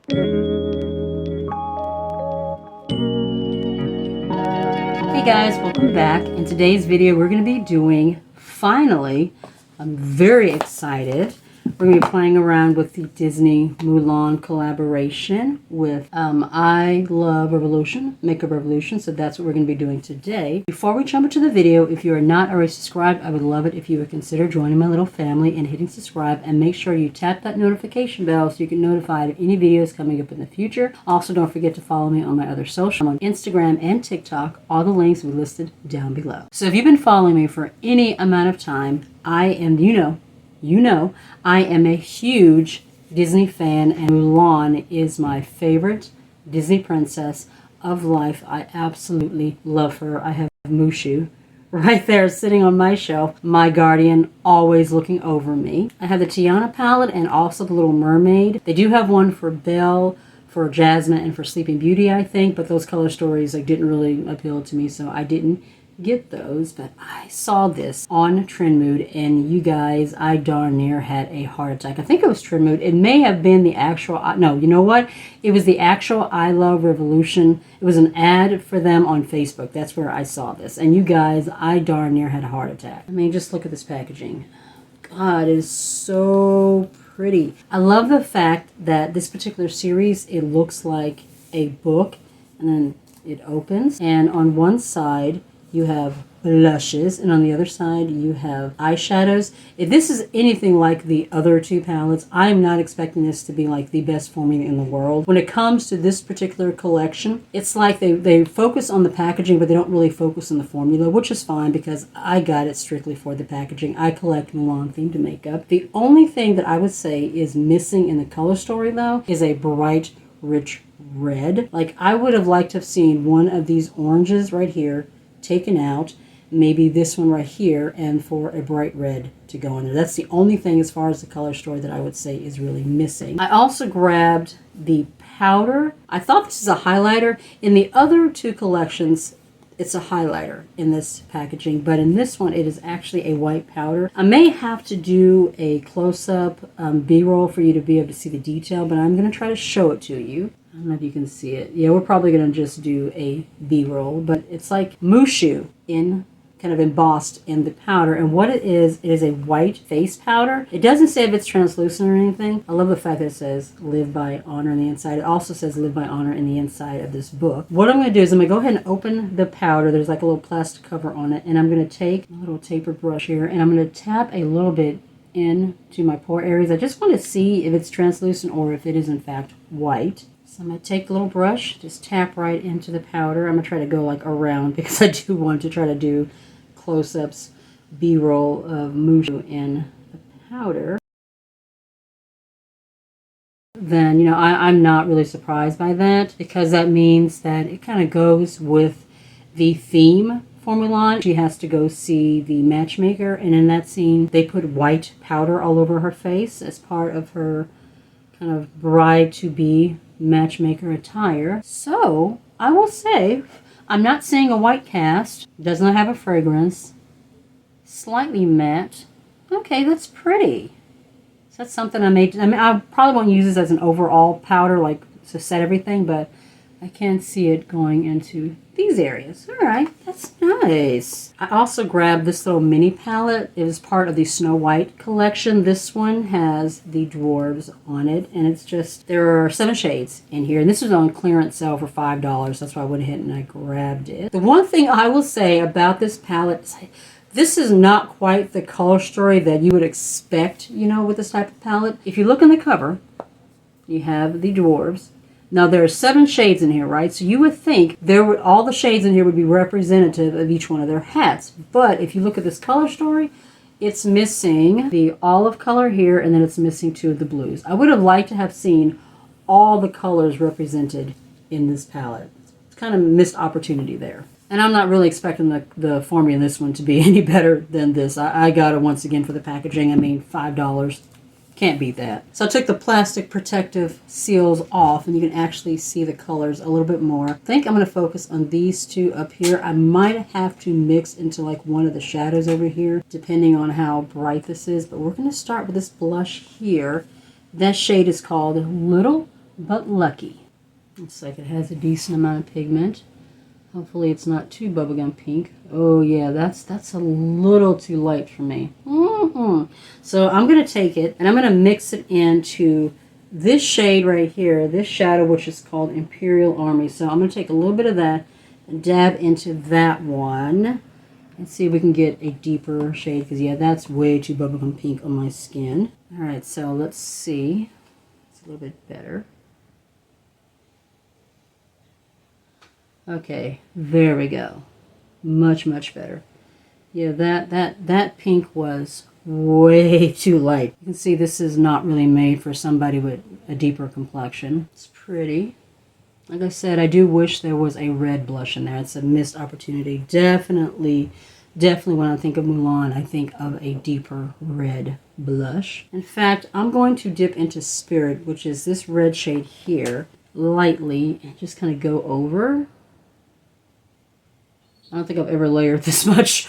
Hey guys, welcome back. In today's video we're going to be doing, finally, I'm very excited, we're going to be playing around with the Disney Mulan collaboration with I Love Revolution, Makeup Revolution, so that's what we're going to be doing today. Before we jump into the video, if you are not already subscribed, I would love it if you would consider joining my little family and hitting subscribe, and make sure you tap that notification bell so you get notified of any videos coming up in the future. Also, don't forget to follow me on my other social, on Instagram and TikTok. All the links will be listed down below. So if you've been following me for any amount of time, I am, I am a huge Disney fan, and Mulan is my favorite Disney princess of life. I absolutely love her. I have Mushu right there sitting on my shelf, my guardian, always looking over me. I have the Tiana palette and also the Little Mermaid. They do have one for Belle, for Jasmine, and for Sleeping Beauty, I think, but those color stories didn't really appeal to me, so I didn't get those. But I saw this on Trend Mood, and you guys, I darn near had a heart attack. I think it was Trend Mood. It may have been the actual, no, you know what? It was the actual I Love Revolution. It was an ad for them on Facebook. That's where I saw this. And you guys, I darn near had a heart attack. I mean, just look at this packaging. God, it is so pretty. I love the fact that this particular series, it looks like a book, and then it opens, and on one side you have blushes, and on the other side you have eyeshadows. If this is anything like the other two palettes, I'm not expecting this to be like the best formula in the world. When it comes to this particular collection, it's like they focus on the packaging, but they don't really focus on the formula, which is fine because I got it strictly for the packaging. I collect Mulan themed makeup. The only thing that I would say is missing in the color story, though, is a bright, rich red. Like, I would have liked to have seen one of these oranges right here taken out, maybe this one right here, and for a bright red to go in there. That's the only thing as far as the color story that I would say is really missing. I also grabbed the powder. I thought this is a highlighter. In the other two collections, it's a highlighter in this packaging, but in this one it is actually a white powder. I may have to do a close-up B-roll for you to be able to see the detail, but I'm going to try to show it to you. I don't know if you can see it. Yeah, we're probably going to just do a B-roll, but it's like Mushu in kind of embossed in the powder. And what it is a white face powder. It doesn't say if it's translucent or anything. I love the fact that it says Live by Honor on the inside. It also says Live by Honor in the inside of this book. What I'm going to do is I'm going to go ahead and open the powder. There's like a little plastic cover on it. And I'm going to take a little taper brush here, and I'm going to tap a little bit into my pore areas. I just want to see if it's translucent or if it is in fact white. So I'm going to take a little brush, just tap right into the powder. I'm going to try to go like around because I do want to try to do close-ups, B-roll of Mushu in the powder. Then, I'm not really surprised by that because that means that it kind of goes with the theme for Mulan. She has to go see the matchmaker, and in that scene, they put white powder all over her face as part of her kind of bride-to-be matchmaker attire. So, I will say, I'm not seeing a white cast. Does not have a fragrance. Slightly matte. Okay, that's pretty. So that's something I probably won't use this as an overall powder, like to set everything, but I can see it going into these areas. All right, that's nice. I also grabbed this little mini palette. It is part of the Snow White collection. This one has the dwarves on it, and it's just, there are 7 shades in here, and this was on clearance sale for $5. That's why I went ahead and I grabbed it. The one thing I will say about this palette is this is not quite the color story that you would expect, with this type of palette. If you look in the cover, you have the dwarves. Now, there are 7 shades in here, right? So you would think all the shades in here would be representative of each one of their hats. But if you look at this color story, it's missing the olive color here, and then it's missing 2 of the blues. I would have liked to have seen all the colors represented in this palette. It's kind of a missed opportunity there. And I'm not really expecting the formula in this one to be any better than this. I got it once again for the packaging. I mean, $5. Can't beat that. So I took the plastic protective seals off, and you can actually see the colors a little bit more. I think I'm going to focus on these 2 up here. I might have to mix into like one of the shadows over here, depending on how bright this is. But we're going to start with this blush here. That shade is called Little but lucky. Looks like it has a decent amount of pigment. Hopefully it's not too bubblegum pink. Oh yeah, that's a little too light for me. So I'm going to take it and I'm going to mix it into this shade right here, this shadow, which is called Imperial Army. So I'm going to take a little bit of that and dab into that one and see if we can get a deeper shade, because yeah, that's way too bubblegum pink on my skin. All right, so let's see. It's a little bit better. Okay, there we go. Much, much better. Yeah, that pink was way too light. You can see this is not really made for somebody with a deeper complexion. It's pretty. Like I said, I do wish there was a red blush in there. It's a missed opportunity. Definitely when I think of Mulan, I think of a deeper red blush. In fact, I'm going to dip into Spirit, which is this red shade here, lightly, and just kind of go over. I don't think I've ever layered this much,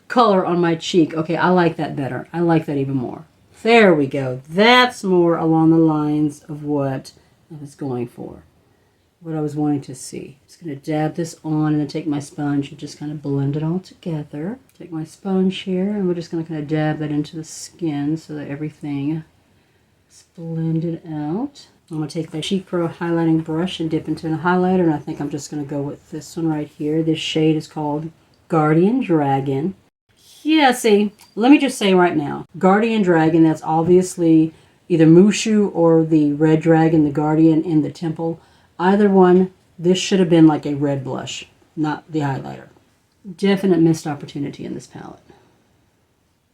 color on my cheek. Okay, I like that better. I like that even more. There we go. That's more along the lines of what I was going for. What I was wanting to see. Just going to dab this on and then take my sponge and just kind of blend it all together. Take my sponge here and we're just going to kind of dab that into the skin so that everything is blended out. I'm going to take the Cheek Pro highlighting brush and dip into a highlighter, and I think I'm just going to go with this one right here. This shade is called Guardian Dragon. Yeah, see, let me just say right now, Guardian Dragon, that's obviously either Mushu or the Red Dragon, the Guardian in the temple. Either one, this should have been like a red blush, not the highlighter. Definite missed opportunity in this palette.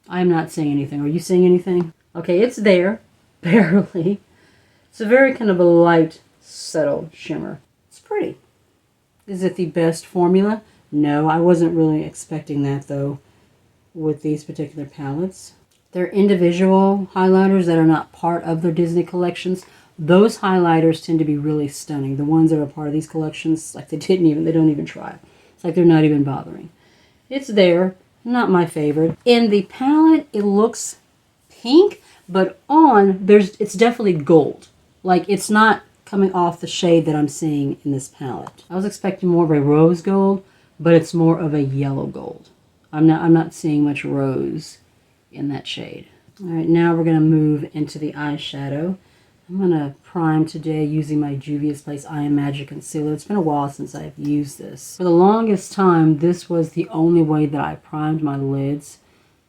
I am not saying anything. Are you saying anything? Okay, it's there, barely. It's a very kind of a light, subtle shimmer. It's pretty. Is it the best formula? No, I wasn't really expecting that though with these particular palettes. They're individual highlighters that are not part of their Disney collections. Those highlighters tend to be really stunning. The ones that are part of these collections, like they don't even try. It's like they're not even bothering. It's there, not my favorite. In the palette, it looks pink, but it's definitely gold. Like it's not coming off the shade that I'm seeing in this palette. I was expecting more of a rose gold, but it's more of a yellow gold. I'm not seeing much rose in that shade. All right, now we're gonna move into the eyeshadow. I'm going to prime today using my Juvia's Place Eye and Magic Concealer. It's been a while since I've used this. For the longest time, this was the only way that I primed my lids.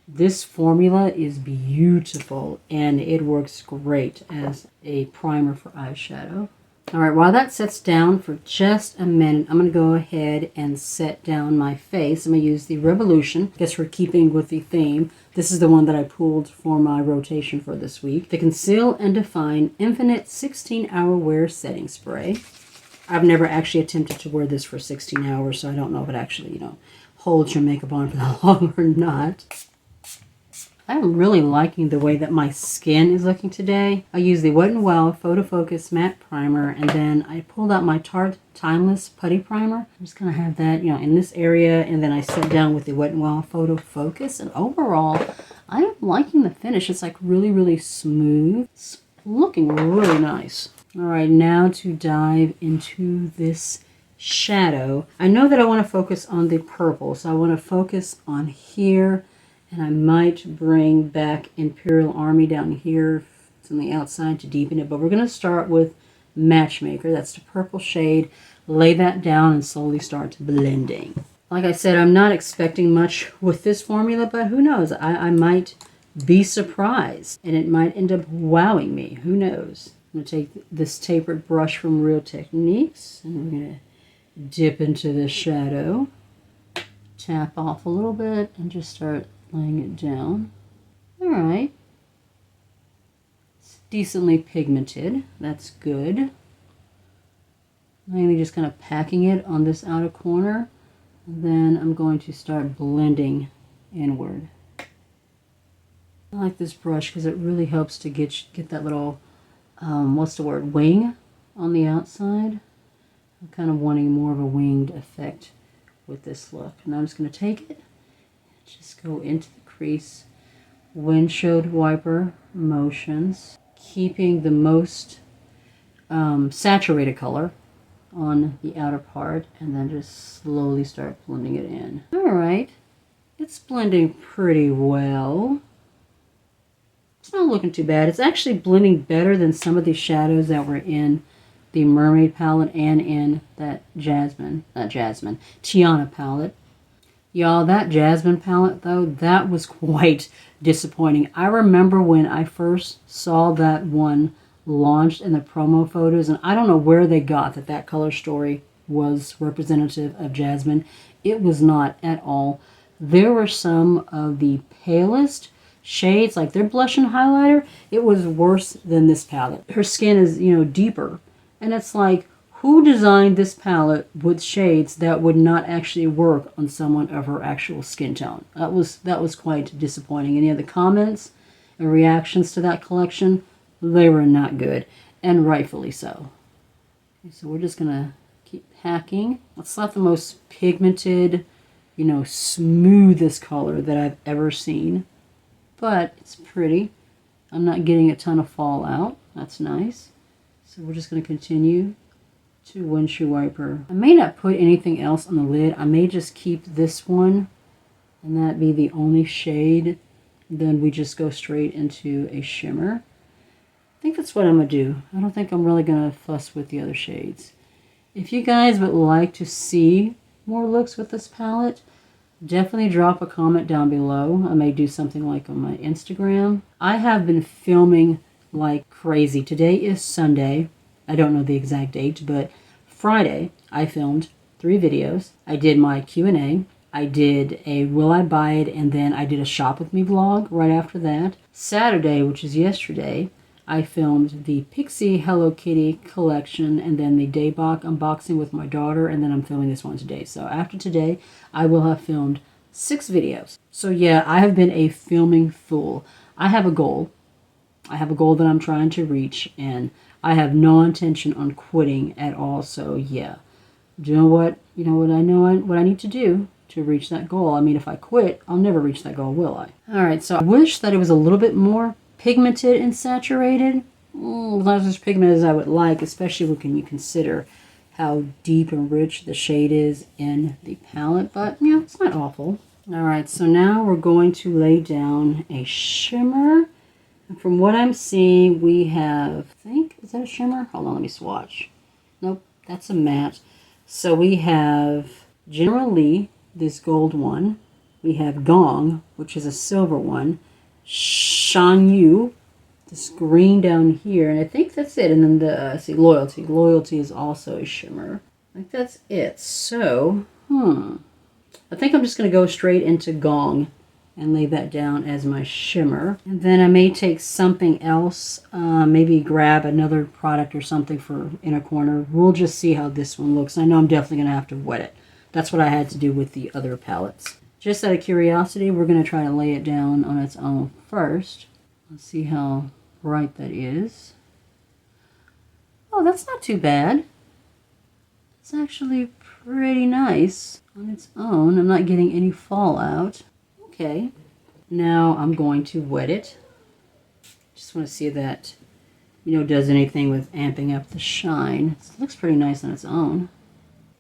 This formula is beautiful, and it works great as a primer for eyeshadow. All right, while that sets down for just a minute, I'm going to go ahead and set down my face. I'm going to use the Revolution. I guess we're keeping with the theme. This is the one that I pulled for my rotation for this week. The Conceal and Define Infinite 16-Hour Wear Setting Spray. I've never actually attempted to wear this for 16 hours, so I don't know if it actually, holds your makeup on for that long or not. I'm really liking the way that my skin is looking today. I used the Wet n Wild Photofocus Matte Primer, and then I pulled out my Tarte Timeless Putty Primer. I'm just going to have that, in this area, and then I set down with the Wet n Wild Photofocus, and overall, I am liking the finish. It's like really, really smooth. It's looking really nice. All right, now to dive into this shadow. I know that I want to focus on the purple, so I want to focus on here. And I might bring back Imperial Army down here. It's on the outside to deepen it. But we're going to start with Matchmaker. That's the purple shade. Lay that down and slowly start blending. Like I said, I'm not expecting much with this formula, but who knows? I might be surprised. And it might end up wowing me. Who knows? I'm going to take this tapered brush from Real Techniques. And we're going to dip into the shadow. Tap off a little bit and just start laying it down. All right. It's decently pigmented. That's good. Mainly just kind of packing it on this outer corner. And then I'm going to start blending inward. I like this brush because it really helps to get that little, wing on the outside. I'm kind of wanting more of a winged effect with this look. And I'm just going to take it. Just go into the crease, windshield wiper motions, keeping the most saturated color on the outer part, and then just slowly start blending it in. All right, it's blending pretty well. It's not looking too bad. It's actually blending better than some of the shadows that were in the Mermaid palette and in that Tiana palette. Y'all, that Jasmine palette, though, that was quite disappointing. I remember when I first saw that one launched in the promo photos, and I don't know where they got that color story was representative of Jasmine. It was not at all. There were some of the palest shades, like their blush and highlighter, it was worse than this palette. Her skin is, deeper. And it's like, who designed this palette with shades that would not actually work on someone of her actual skin tone? That was quite disappointing. Any of the comments and reactions to that collection, they were not good, and rightfully so. Okay, so we're just gonna keep packing. It's not the most pigmented, smoothest color that I've ever seen, but it's pretty. I'm not getting a ton of fallout. That's nice. So we're just gonna continue to windshield wiper. I may not put anything else on the lid. I may just keep this one and that be the only shade. Then we just go straight into a shimmer. I think that's what I'm gonna do. I don't think I'm really gonna fuss with the other shades. If you guys would like to see more looks with this palette, definitely drop a comment down below. I may do something like on my Instagram. I have been filming like crazy. Today is Sunday. I don't know the exact date, but Friday I filmed 3 videos. I did my Q&A. I did a Will I Buy It, and then I did a Shop With Me vlog right after that. Saturday, which is yesterday, I filmed the Pixie Hello Kitty collection, and then the Daybach unboxing with my daughter, and then I'm filming this one today. So after today, I will have filmed 6 videos. So yeah, I have been a filming fool. I have a goal. I have a goal that I'm trying to reach, and I have no intention on quitting at all. So yeah, what I need to do to reach that goal. I mean, if I quit, I'll never reach that goal, will I? All right, so I wish that it was a little bit more pigmented and saturated. Not as pigmented as I would like, especially when you consider how deep and rich the shade is in the palette, but it's not awful. All right, so now we're going to lay down a shimmer. And from what I'm seeing, we have, is that a shimmer? Hold on, let me swatch. Nope, that's a matte. So we have General Lee, this gold one. We have Gong, which is a silver one. Shan Yu, this green down here, and I think that's it. And then the Loyalty. Loyalty is also a shimmer. I think that's it. So, I think I'm just going to go straight into Gong and lay that down as my shimmer. And then I may take something else, maybe grab another product or something for inner corner. We'll just see how this one looks. I know I'm definitely going to have to wet it. That's what I had to do with the other palettes. Just out of curiosity, we're going to try to lay it down on its own first. Let's see how bright that is. Oh, that's not too bad. It's actually pretty nice on its own. I'm not getting any fallout. Okay, now I'm going to wet it. Just want to see if that, does anything with amping up the shine. It looks pretty nice on its own.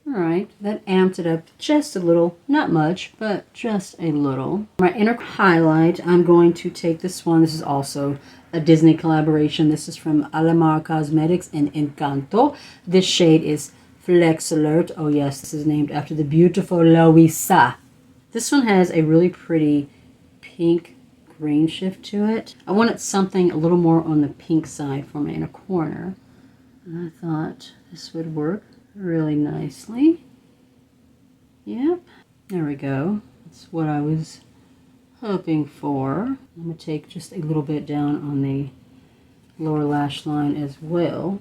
Alright, that amped it up just a little. Not much, but just a little. My inner highlight, I'm going to take this one. This is also a Disney collaboration. This is from Alamar Cosmetics and Encanto. This shade is Flex Alert. Oh yes, this is named after the beautiful Louisa. This one has a really pretty pink green shift to it. I wanted something a little more on the pink side for my inner corner. And I thought this would work really nicely. Yep, there we go. That's what I was hoping for. I'm going to take just a little bit down on the lower lash line as well.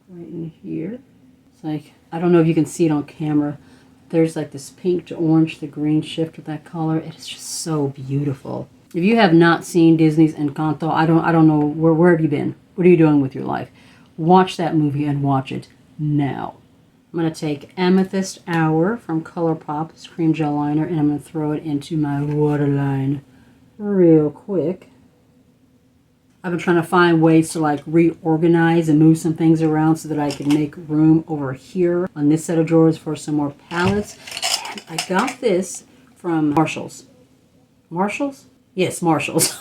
Right in here. It's like, I don't know if you can see it on camera. There's like this pink to orange, the green shift with that color. It is just so beautiful. If you have not seen Disney's Encanto, I don't know, where have you been? What are you doing with your life? Watch that movie and watch it now. I'm going to take Amethyst Hour from ColourPop, this cream gel liner, and I'm going to throw it into my waterline real quick. I've been trying to find ways to like reorganize and move some things around so that I can make room over here on this set of drawers for some more palettes. And I got this from Marshall's. Marshall's? Yes, Marshall's.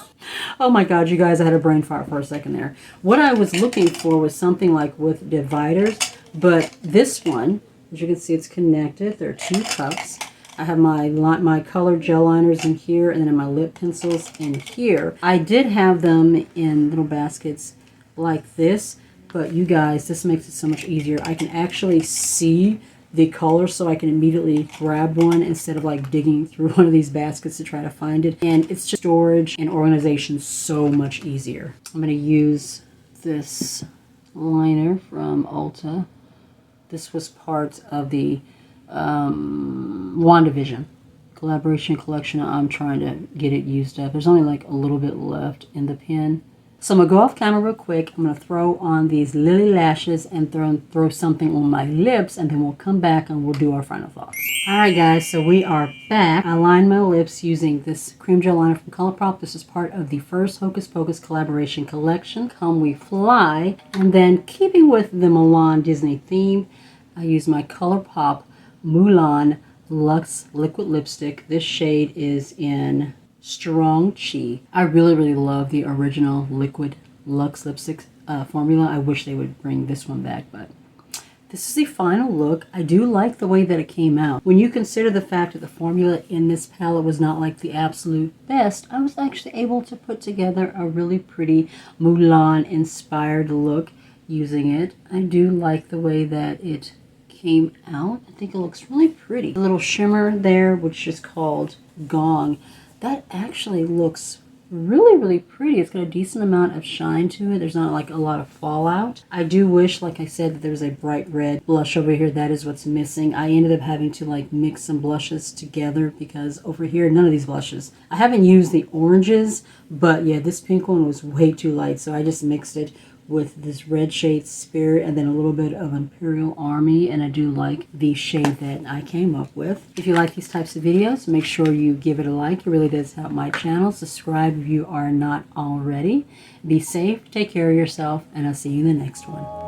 Oh my God, you guys, I had a brain fart for a second there. What I was looking for was something like with dividers, but this one, as you can see, it's connected. There are 2 cups. I have my colored gel liners in here, and then my lip pencils in here. I did have them in little baskets like this, but you guys, this makes it so much easier. I can actually see the color, so I can immediately grab one instead of like digging through one of these baskets to try to find it. And it's just storage and organization so much easier. I'm going to use this liner from Ulta. This was part of the WandaVision collaboration collection. I'm trying to get it used up. There's only like a little bit left in the pen. So I'm going to go off camera real quick. I'm going to throw on these Lily lashes and throw something on my lips, and then we'll come back and we'll do our final thoughts. Alright guys, so we are back. I lined my lips using this cream gel liner from ColourPop. This is part of the first Hocus Pocus collaboration collection, Come We Fly. And then keeping with the Mulan Disney theme, I use my ColourPop Mulan Luxe Liquid Lipstick. This shade is in Strong Chi. I really love the original liquid Luxe lipstick formula. I wish they would bring this one back, but this is the final look. I do like the way that it came out. When you consider the fact that the formula in this palette was not like the absolute best, I was actually able to put together a really pretty Mulan inspired look using it. I do like the way that it came out. I think it looks really pretty. The little shimmer there, which is called Gong, that actually looks really pretty. It's got a decent amount of shine to it. There's not like a lot of fallout. I do wish, like I said, that there's a bright red blush over here. That is what's missing. I ended up having to like mix some blushes together because over here, none of these blushes. I haven't used the oranges, but yeah, this pink one was way too light, so I just mixed it with this red shade Spirit and then a little bit of Imperial Army, and I do like the shade that I came up with. If you like these types of videos, make sure you give it a like. It really does help my channel. Subscribe if you are not already. Be safe, take care of yourself, and I'll see you in the next one.